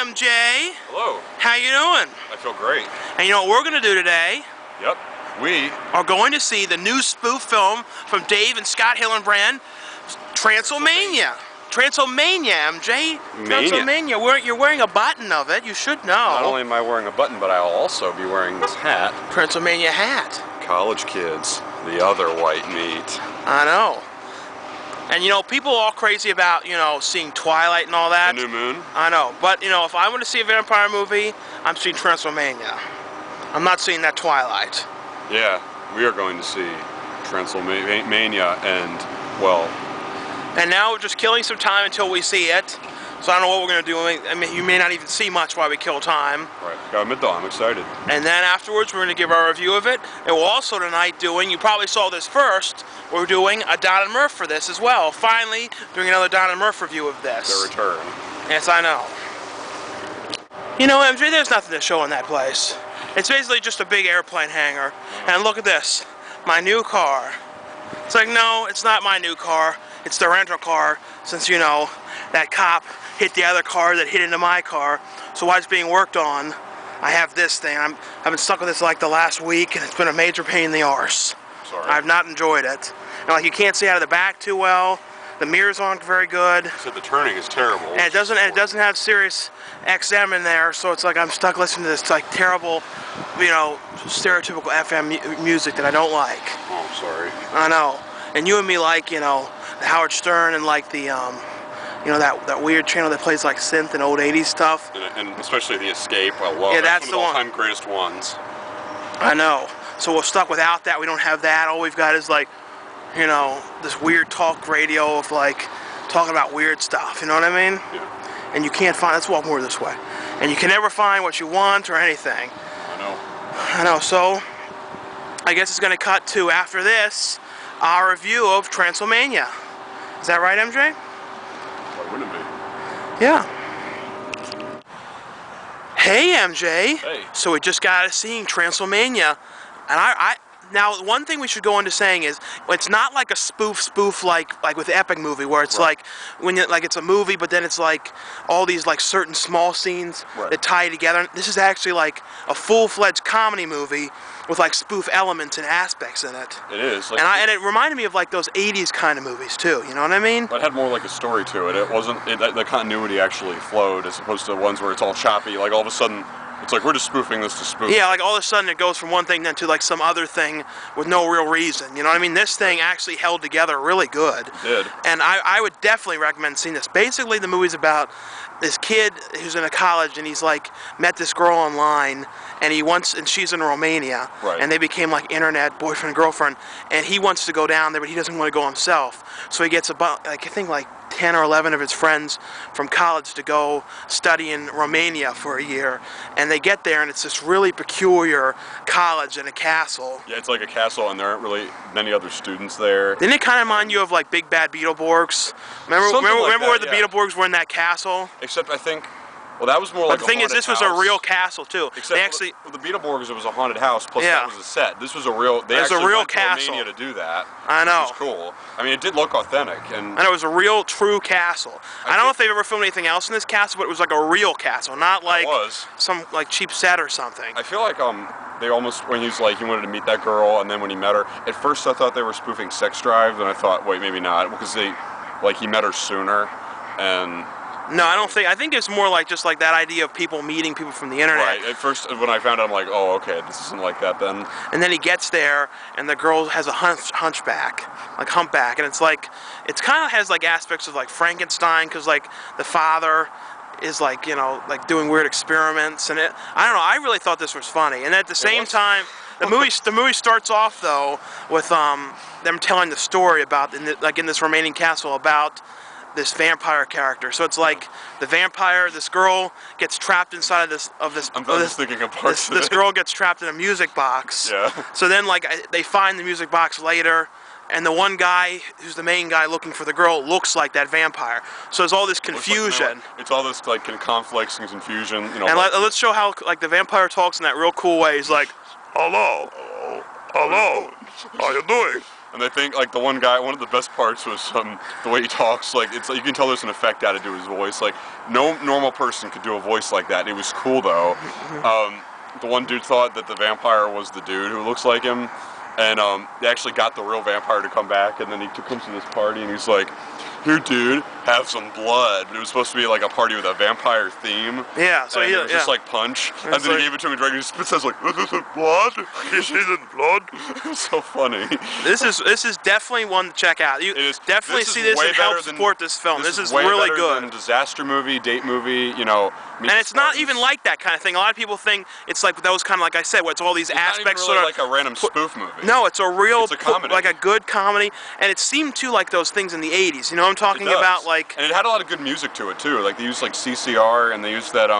MJ. Hello. How you doing? I feel great. And you know what we're going to do today? Yep. We are going to see the new spoof film from Dave and Scott Hillenbrand, Transylmania. Transylmania, MJ. Transylmania. You're wearing a button of it. You should know. Not only am I wearing a button, but I'll also be wearing this hat. Transylmania hat. College kids, the other white meat. I know. And you know, people are all crazy about, you know, seeing Twilight and all that. The New Moon? I know. But, you know, if I want to see a vampire movie, I'm seeing Transylmania. I'm not seeing that Twilight. Yeah, we are going to see Transylmania and, well... And now we're just killing some time until we see it. So I don't know what we're going to do. I mean, you may not even see much while we kill time. Right. Gotta admit though, I'm excited. And then afterwards, we're going to give our review of it. And we're also tonight doing, you probably saw this first, we're doing a Don and Murph for this as well. Finally, doing another Don and Murph review of this. Their return. Yes, I know. You know, MJ, there's nothing to show in that place. It's basically just a big airplane hangar. And look at this, my new car. It's like, no, it's not my new car. It's the rental car, since, you know, that cop hit the other car that hit into my car. So while it's being worked on, I have this thing. I've been stuck with this like the last week, and it's been a major pain in the arse. Sorry. I've not enjoyed it. And like, you can't see out of the back too well. The mirrors aren't very good. So the turning is terrible. And it doesn't have Sirius XM in there, so it's like I'm stuck listening to this like terrible, you know, stereotypical FM music that I don't like. Oh, I'm sorry. I know. And you and me like, you know, Howard Stern and like the, you know, that weird channel that plays like synth and old 80s stuff. And especially the Escape, I love it. Yeah, that's the one. All-time greatest ones. I know. So we're stuck without that. We don't have that. All we've got is like, you know, this weird talk radio of like talking about weird stuff. You know what I mean? Yeah. And you can't find. Let's walk more this way. And you can never find what you want or anything. I know. I know. So I guess it's going to cut to after this our review of Transylmania. Is that right, MJ? Why wouldn't it be? Yeah. Hey, MJ. Hey. So we just got out of seeing Transylmania, and now one thing we should go into saying is it's not like a spoof like with Epic movie where it's right. like when you, like it's a movie but then it's like all these like certain small scenes right. that tie together. This is actually like a full-fledged comedy movie with like spoof elements and aspects in it. It is. Like, and it reminded me of like those 80s kind of movies too, you know what I mean? But it had more like a story to it. It wasn't, the continuity actually flowed as opposed to ones where it's all choppy, like all of a sudden it's like we're just spoofing this to spoof. Yeah, like all of a sudden it goes from one thing then to like some other thing with no real reason, you know what I mean? This thing actually held together really good. It did. And I would definitely recommend seeing this. Basically the movie's about this kid who's in a college and he's like met this girl online and she's in Romania. Right. And they became like internet boyfriend and girlfriend, and he wants to go down there but he doesn't want to go himself. So he gets about like I think like 10 or 11 of his friends from college to go study in Romania for a year, and they get there and it's this really peculiar college in a castle. Yeah, it's like a castle and there aren't really many other students there. Didn't it kind of remind you of like Big Bad Beetleborgs? Remember where the Beetleborgs were in that castle? Except I think, well, that was more like the thing is, this was a real castle too. Except they actually, with the Beetleborgs, it was a haunted house. Plus, yeah. that was a set. This was a real. They it was actually a real went castle. to Romania to do that. I know. Which was cool. I mean, it did look authentic, and it was a real, true castle. I don't know if they've ever filmed anything else in this castle, but it was like a real castle, not like some like cheap set or something. I feel like they almost, when he's like he wanted to meet that girl, and then when he met her, at first I thought they were spoofing Sex Drive, and I thought, wait, maybe not, because he met her sooner, and. No, I don't think. I think it's more like just like that idea of people meeting people from the internet. Right. At first, when I found out, I'm like, oh, okay, this isn't like that then. And then he gets there, and the girl has a humpback, and it's like, it's kind of has like aspects of like Frankenstein, because like the father is like, you know, like doing weird experiments, and I don't know. I really thought this was funny, and at the same time, the movie starts off though with them telling the story about in this Romanian castle about this vampire character. So it's like the vampire, this girl gets trapped inside of this. I'm just thinking of parts of it. This girl gets trapped in a music box. Yeah. So then like they find the music box later, and the one guy who's the main guy looking for the girl looks like that vampire. So there's all this confusion. It's all this like conflicts and confusion. You know. And let's show how like the vampire talks in that real cool way. He's like, "Hello, hello, how you doing? And I think like the one of the best parts was the way he talks. Like it's you can tell there's an effect added to his voice. Like no normal person could do a voice like that. It was cool though. The one dude thought that the vampire was the dude who looks like him, and they actually got the real vampire to come back. And then he comes to this party and he's like, "Here, dude, have some blood." But it was supposed to be like a party with a vampire theme. Yeah, so it was just like punch, and then he gave it to him and he spits out like, "This is blood. This isn't blood." It was so funny. This is definitely one to check out. You definitely see this and help support this film. This is really good. Than disaster movie, date movie, you know. And it's not even like that kind of thing. A lot of people think it's like those kind of, like I said, where it's all these aspects not even really sort of like a random spoof movie. No, it's a real, it's a comedy. like a good comedy, and it seemed too like those things in the '80s. You know what I'm talking about? Like, and it had a lot of good music to it too. Like they used like CCR, and they used that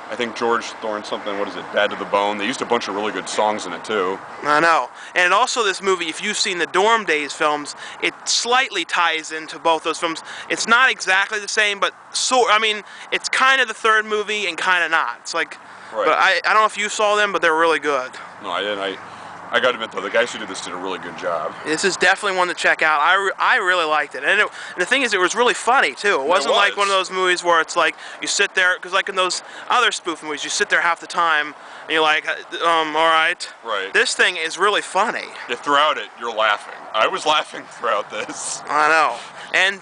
I think George Thorne something. What is it? Bad to the Bone. They used a bunch of really good songs in it too. I know. And also this movie, if you've seen the Dorm Days films, it slightly ties into both those films. It's not exactly the same, but I mean, it's kind of the third movie and kind of not. It's like, right. But I don't know if you saw them, but they're really good. No, I didn't. I got to admit though, the guys who did this did a really good job. This is definitely one to check out. I really liked it, and the thing is, it was really funny too. It wasn't like one of those movies where it's like you sit there, because like in those other spoof movies, you sit there half the time and you're like, all right. Right. This thing is really funny. Yeah, throughout it, you're laughing. I was laughing throughout this. I know, and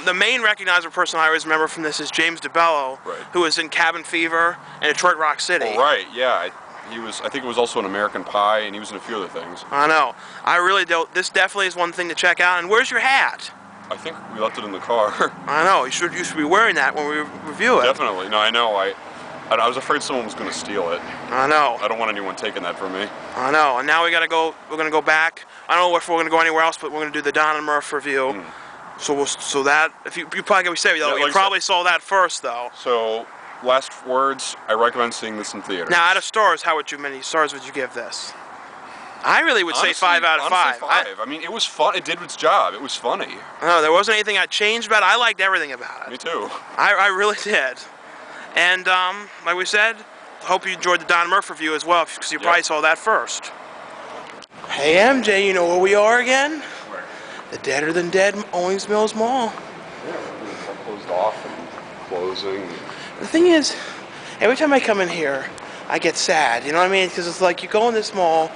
the main recognizable person I always remember from this is James DeBello, right, who was in Cabin Fever and Detroit Rock City. Oh, right, yeah. He was. I think it was also in American Pie, and he was in a few other things. I know. I really don't. This definitely is one thing to check out. And where's your hat? I think we left it in the car. I know. You should be wearing that when we review it. Definitely. No, I know. I was afraid someone was going to steal it. I know. I don't want anyone taking that from me. I know. And now we gotta go. We're gonna go back. I don't know if we're gonna go anywhere else, but we're gonna do the Don and Murph review. So that if you probably we said though, you probably saw that first though. So. Last words, I recommend seeing this in theaters. Now, out of stars, many stars would you give this? I really would say 5 out of 5. 5. I mean, it was fun. It did its job. It was funny. No, there wasn't anything I changed about it. I liked everything about it. Me too. I really did. And like we said, hope you enjoyed the Don Murph review as well, because you probably saw that first. Hey MJ, you know where we are again? Where? The Deader Than Dead Owings Mills Mall. Yeah, it's all closed off and closing. The thing is, every time I come in here, I get sad, you know what I mean? Because it's like you go in this mall,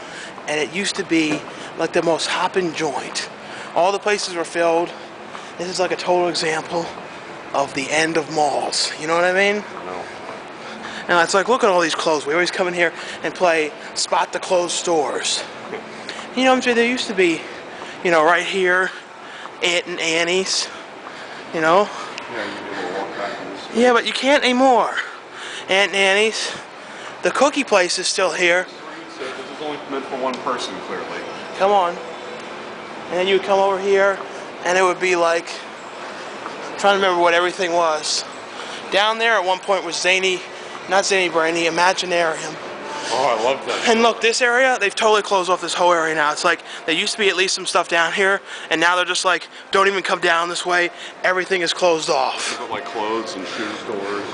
and it used to be like the most hopping joint. All the places were filled. This is like a total example of the end of malls, you know what I mean? I know. And it's like, look at all these clothes. We always come in here and play spot the closed stores. You know, MJ, there used to be, you know, right here, Aunt and Annie's, you know? Yeah, you can be able to walk back in this. Yeah, but you can't anymore. Aunt and Annie's. The cookie place is still here. So this is only meant for one person, clearly. Come on. And then you would come over here, and it would be like, I'm trying to remember what everything was. Down there at one point was not Zany Brainy, Imaginarium. Oh, I love that. And look, this area, they've totally closed off this whole area now. It's like, there used to be at least some stuff down here, and now they're just like, don't even come down this way. Everything is closed off. They put like clothes and shoe stores.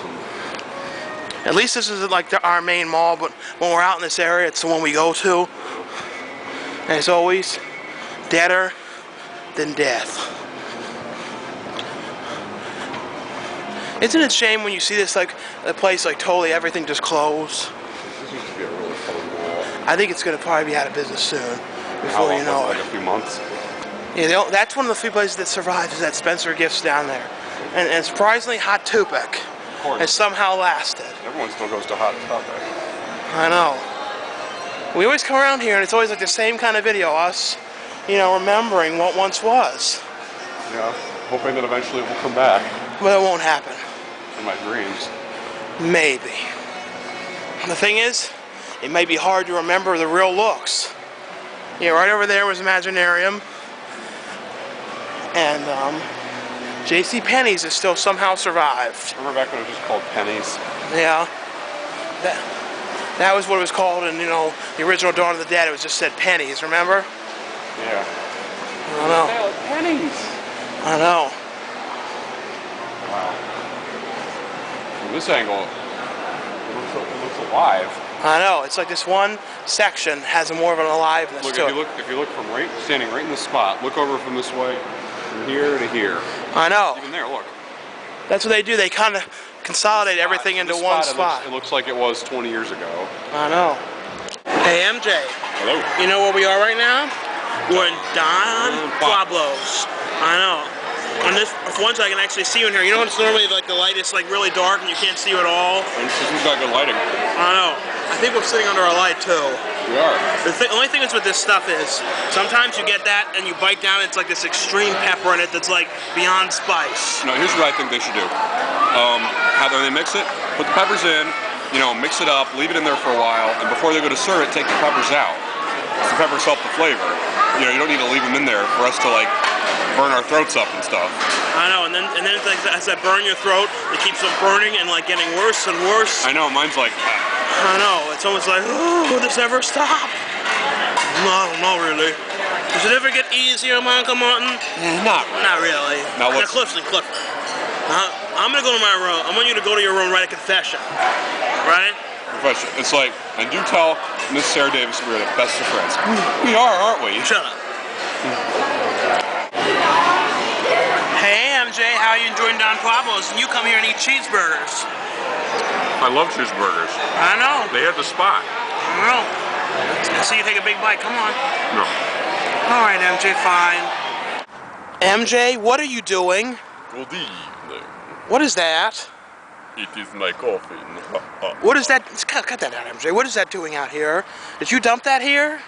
At least this isn't like our main mall, but when we're out in this area, it's the one we go to. And it's always deader than death. Isn't it a shame when you see this, like, a place like totally everything just closed? This used to be a really fun mall. I think it's going to probably be out of business soon, before you know it. Like a few months? Yeah, that's one of the few places that survives, is that Spencer Gifts down there. And surprisingly, Hot Tupac has somehow lasted. Everyone still goes to Hot Topic. I know. We always come around here and it's always like the same kind of video, us, you know, remembering what once was. Yeah, hoping that eventually it will come back. But it won't happen. In my dreams. Maybe. The thing is, it may be hard to remember the real looks. Yeah, right over there was Imaginarium. And J.C. Penney's has still somehow survived. Remember back when it was just called Pennies? Yeah. That was what it was called in, you know, the original Dawn of the Dead. It was just said Pennies, remember? Yeah. I know. Pennies. I know. Wow. From this angle, it looks alive. I know. It's like this one section has more of an aliveness to it. If you look from standing right in the spot, look over from this way, from here to here. I know. Even there, look. That's what they do. They kind of consolidate everything into one spot. It looks like it was 20 years ago. I know. Hey, MJ. Hello. You know where we are right now? We're in Pablos. I know. And this, for once, I can actually see you in here. You know, it's normally like the light is like really dark and you can't see you at all. And this isn't got good lighting. I know. I think we're sitting under a light too. We are. The only thing is with this stuff is sometimes you get that and you bite down. It's like this extreme pepper in it that's like beyond spice. No, here's what I think they should do. How do they mix it? Put the peppers in. You know, mix it up. Leave it in there for a while, and before they go to serve it, take the peppers out. The peppers help the flavor. You know, you don't need to leave them in there for us to like burn our throats up and stuff. I know, and then it's like, as that burn your throat, it keeps on burning and like getting worse and worse. I know, mine's like that. I know, it's almost like, oh, will this ever stop? No, I don't know really. Does it ever get easier, Michael Martin? Not really. Not really. Now what's... Clifford. I'm gonna go to my room. I want you to go to your room and write a confession. Right? Confession. It's like, and do tell Miss Sarah Davis we're the best of friends. We are, aren't we? Shut up. Hey, MJ, how are you enjoying Don Pablos? And you come here and eat cheeseburgers. I love cheeseburgers. I know. They have the spot. I know. Let's see you take a big bite. Come on. No. All right, MJ, fine. MJ, what are you doing? Good evening. What is that? It is my coffee. What is that? Cut that out, MJ. What is that doing out here? Did you dump that here?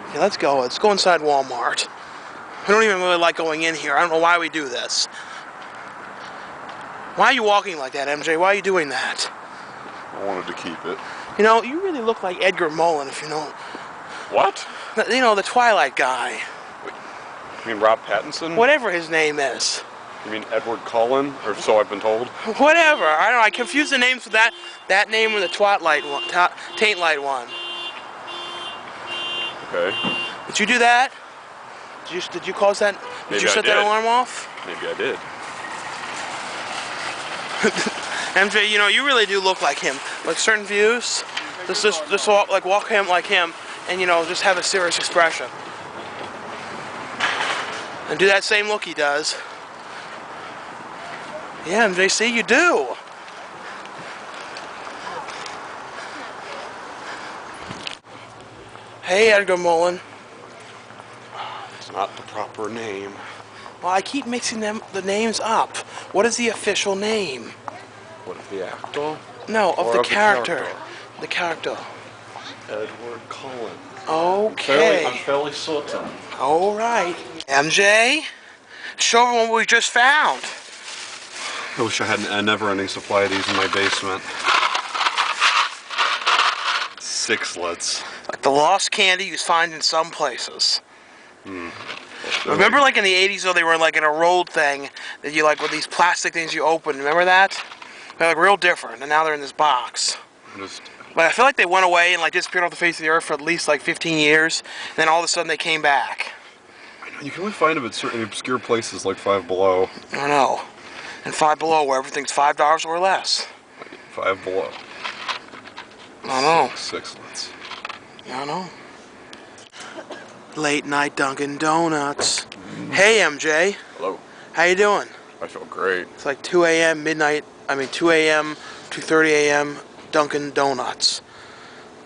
Okay, let's go. Let's go inside Walmart. I don't even really like going in here. I don't know why we do this. Why are you walking like that, MJ? Why are you doing that? I wanted to keep it. You know, you really look like Edgar Mullen, if you know. What? You know, the Twilight guy. Wait, you mean Rob Pattinson? Whatever his name is. You mean Edward Cullen, or so I've been told? Whatever. I don't know. I confuse the names with that name with the Twilight one, Taint Light one. Okay. Did you do that? Did you cause that? Did you set that alarm off? Maybe I did. MJ, you know, you really do look like him. Like certain views, just walk him like him, and you know, just have a serious expression. And do that same look he does. Yeah, MJ, see, you do. Hey, Edgar Mullen. It's not the proper name. Well, I keep mixing the names up. What is the official name? What, of the actor? No, of the character. The character. Edward Cullen. Okay. I'm fairly certain. All right. MJ, show everyone what we just found. I wish I had a never-ending supply of these in my basement. Sixlets. Like the lost candy you find in some places. Remember, like in the 80s, though, they were like in a rolled thing that you like with these plastic things you open. Remember that? They're like real different, and now they're in this box. But I feel like they went away and like disappeared off the face of the earth for at least like 15 years, and then all of a sudden they came back. I know, you can only find them at certain obscure places like Five Below. I know. And Five Below, where everything's $5 or less. Five Below. I know. Sixlets. I know. Late night Dunkin Donuts. Hey, MJ. Hello. How you doing? I feel great. It's like 2 a.m. 2 a.m., 2:30 a.m. Dunkin Donuts.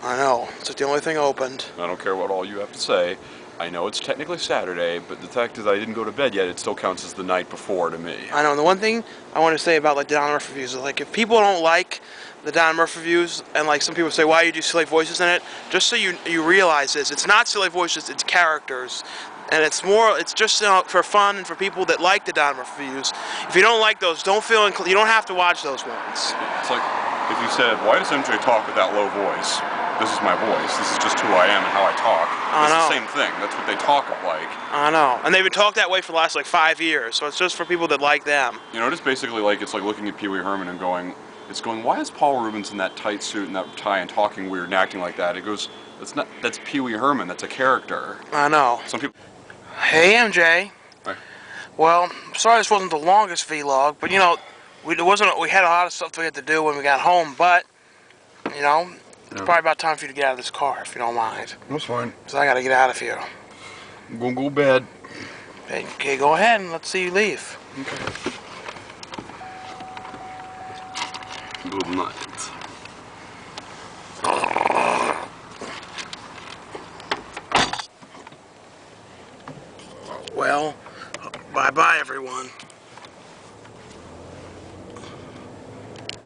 I know. It's like the only thing opened. I don't care what all you have to say. I know it's technically Saturday, but the fact is I didn't go to bed yet. It still counts as the night before to me. I know. And the one thing I want to say about like the Don Murphy reviews is like if people don't like the Don Murphy reviews and like some people say why you do silly voices in it, just so you realize this, it's not silly voices, it's characters. And it's just for fun and for people that like the Don Murphy reviews. If you don't like those, you don't have to watch those ones. It's like if you said, why does MJ talk with that low voice? This is my voice. This is just who I am and how I talk. It's the same thing. That's what they talk like. I know. And they've been talked that way for the last like 5 years. So it's just for people that like them. You know, it's basically like it's like looking at Pee Wee Herman and going, why is Paul Rubens in that tight suit and that tie and talking weird and acting like that? It goes, that's Pee Wee Herman. That's a character. I know. Some people. Hey, MJ. Hi. Well, I'm sorry this wasn't the longest vlog, but you know, We had a lot of stuff we had to do when we got home, but you know, it's probably about time for you to get out of this car if you don't mind. That's fine. Because I got to get out of here. I'm gonna go to bed. Okay, go ahead and let's see you leave. Okay. Good night. Well, bye-bye, everyone.